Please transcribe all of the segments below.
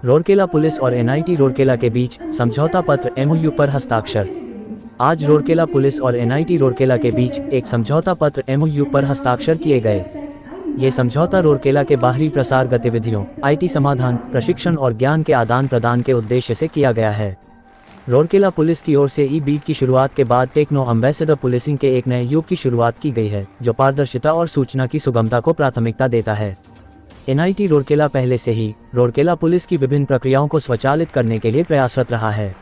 Rourkela police और NIT Rourkela के बीच समझौता पत्र एमओयू पर हस्ताक्षर। आज रूरकेला पुलिस और एनआईटी रूरकेला के बीच एक समझौता पत्र एमओयू पर हस्ताक्षर किए गए। ये समझौता रूरकेला के बाहरी प्रसार गतिविधियों, आईटी समाधान, प्रशिक्षण और ज्ञान के आदान प्रदान के उद्देश्य से किया गया है। रूरकेला पुलिस की ओर से ई बीट की शुरुआत के बाद टेक्नो एम्बेसडर पुलिसिंग के एक नए युग की शुरुआत की गई है, जो पारदर्शिता और सूचना की सुगमता को प्राथमिकता देता है। एनआईटी रूरकेला पहले से ही रूरकेला पुलिस की विभिन्न प्रक्रियाओं को स्वचालित करने के लिए प्रयासरत रहा है।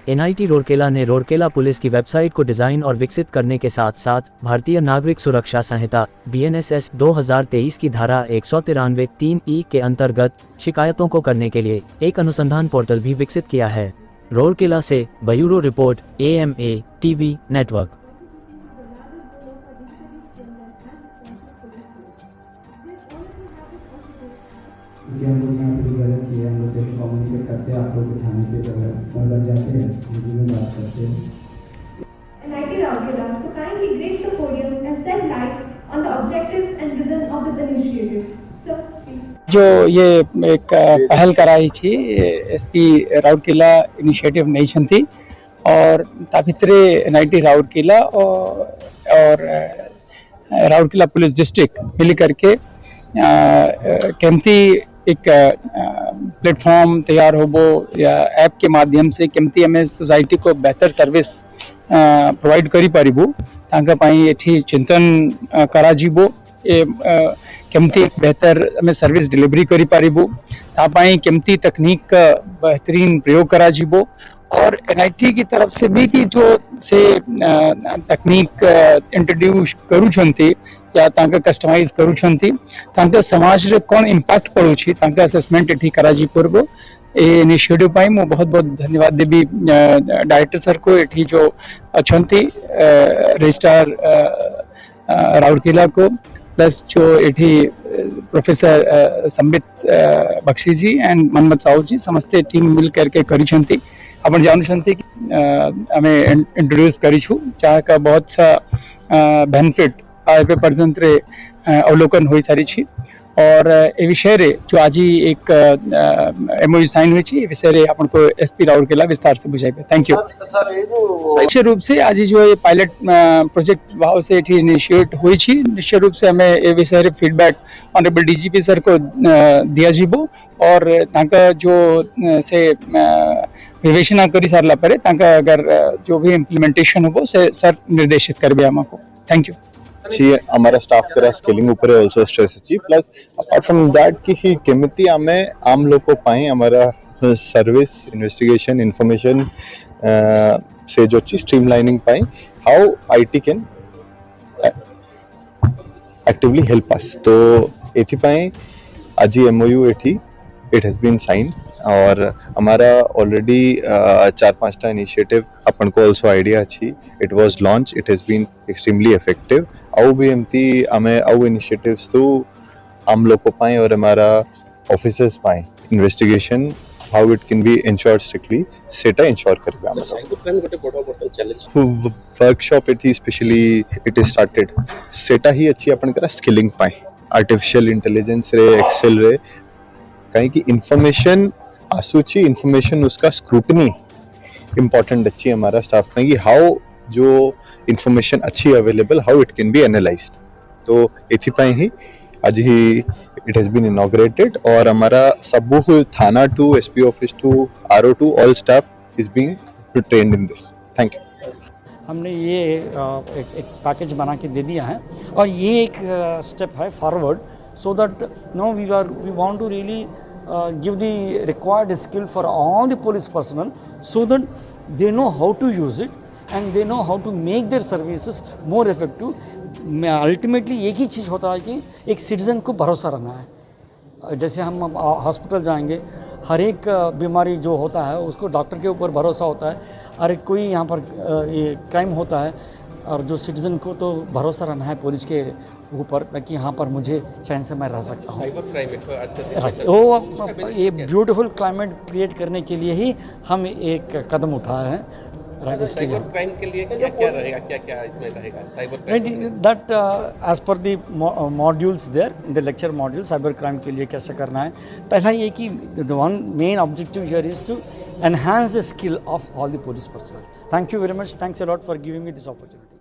एनआईटी रूरकेला ने रूरकेला पुलिस की वेबसाइट को डिज़ाइन और विकसित करने के साथ साथ भारतीय नागरिक सुरक्षा संहिता BNSS 2023 की धारा 193(3)(e) के अंतर्गत शिकायतों को करने के लिए एक अनुसंधान पोर्टल भी विकसित किया है। रूरकेला से bureau report AMA TV network. हम लोग यहाँ पे गलत किए, हम लोग जैसे कम्युनिकेट करते हैं, आप लोग थाने पे मतलब जाते हैं, हिंदी में बात करते हैं। NIT Rourkela to kindly grace the podium and shed light on the objectives and vision of this initiative. Sir, please. जो ये एक पहल कराई थी SP राउरकेला इनिशिएटिव नहीं थी और ताभितरे NIT राउरकेला और राउरकेला पुलिस डिस्ट्रिक्ट मिल करके केमती एक प्लेटफॉर्म तैयार होबो या ऐप के माध्यम से केमती हमें सोसाइटी को बेहतर सर्विस प्रोवाइड करी पारिबो तांका पाई एठी चिंतन करा जीवो ए केमती बेहतर हमें सर्विस डिलीवरी करी पारिबो ता पाई केमती तकनीक का बेहतरीन प्रयोग करा जीवो और NIT की तरफ से भी कि जो से तकनीक इंट्रोड्यूस करूछंती या तांका कस्टमाइज करूछंती तांका समाज रे कोन इंपैक्ट पड़ुछि तांका असेसमेंट एठी कराजी पूर्व ए इनिशिएटिव पाई मो बहुत बहुत धन्यवाद देबी डायरेक्टर सर को एठी जो अछंती रजिस्ट्रार राउरकेला को प्लस जो एठी प्रोफेसर संबित बख्शी जी एंड मनमत साहू जी समस्त टीम मिल करके करिछंती अपन जानुछंती कि हमें इंट्रोड्यूस करिछु चाहे का बहुत सा बेनिफिट पे पर्यंत रे अवलोकन हो सारी छी और ए विषय रे जो आज एक MOU साइन हुई छी विषय रे अपन को SP राउरकेला विस्तार से बुझाइबे। थैंक यू निश्चित रूप से आज जो ये पायलट प्रोजेक्ट भाव से एठी इनिशिएट हुई छी निश्चित रूप से हमें ए विषय रे फीडबैक ऑनरेबल DGP सर को दिया जीवो और तांका जो से विवेचना करी सारला परे तांका अगर जो भी इम्प्लीमेंटेशन हो से सर निर्देशित करबे हमको। Thank you. हमारा स्टाफ करा स्केलिंग ऊपर ऑल्सो स्ट्रेस अच्छी प्लस अपार्ट फ्रॉम दैट कि ही केमिति हमें आम लोग को पाए हमारा सर्विस इन्वेस्टिगेशन इंफॉर्मेशन से जो चीज स्ट्रीमलाइनिंग पाए how IT can actively help us तो एथि पाए आज MOU एठी इट हैज बीन साइन और हमारा ऑलरेडी 4-5टा इनिशिएटिव अपन को ऑल्सो आइडिया अच्छी it was launch it has been extremely effective आउ भी एमती हमें आउ इनिशिएटिव्स तो हम लोग को पाए और हमारा ऑफिसर्स पाए investigation how it can B insured strictly सेटा इंश्योर करबे हम workshop it specially it is started सेटा ही अच्छी अपन करा स्किलिंग पाए आर्टिफिशियल इंटेलिजेंस रे एक्सेल रे कहीं की इंफॉर्मेशन आसूची इंफॉर्मेशन उसका स्क्रूटनी इम्पोर्टेंट अच्छी हमारा स्टाफ में कि हाउ जो इंफॉर्मेशन अच्छी available how it can be analysed तो एथिपाई ही आज ही इट हैज बीन इनॉग्रेटेड और हमारा सब थाना to SP office to RO to all staff is being trained in this. Thank you. हमने ये एक पैकेज बना के दे दिया है और ये एक स्टेप है forward so that now we want to really give the required skill for all the police personnel so that they know how to use it and they know how to make their services more effective। ultimately एक ही चीज़ होता है कि एक citizen को भरोसा रहना है। जैसे हम हॉस्पिटल जाएंगे हर एक बीमारी जो होता है उसको डॉक्टर के ऊपर भरोसा होता है और कोई यहाँ पर ये क्राइम होता है और जो सिटीज़न को तो भरोसा रहना है पुलिस के ऊपर ताकि यहाँ पर मुझे चैन से मैं रह सकता हूँ। साइबर क्राइम वो ये ब्यूटीफुल क्लाइमेट क्रिएट करने के लिए ही हम एक कदम उठाए हैं राइट इसके लिए साइबर क्राइम के लिए क्या क्या रहेगा, क्या क्या इसमें रहेगा cyber crime? Right, that as per the modules there in the lecture module, cyber crime के लिए कैसे करना है. पहला ये कि the one main objective here is to enhance the skill of all the police personnel. Thank you very much. Thanks a lot for giving me this opportunity.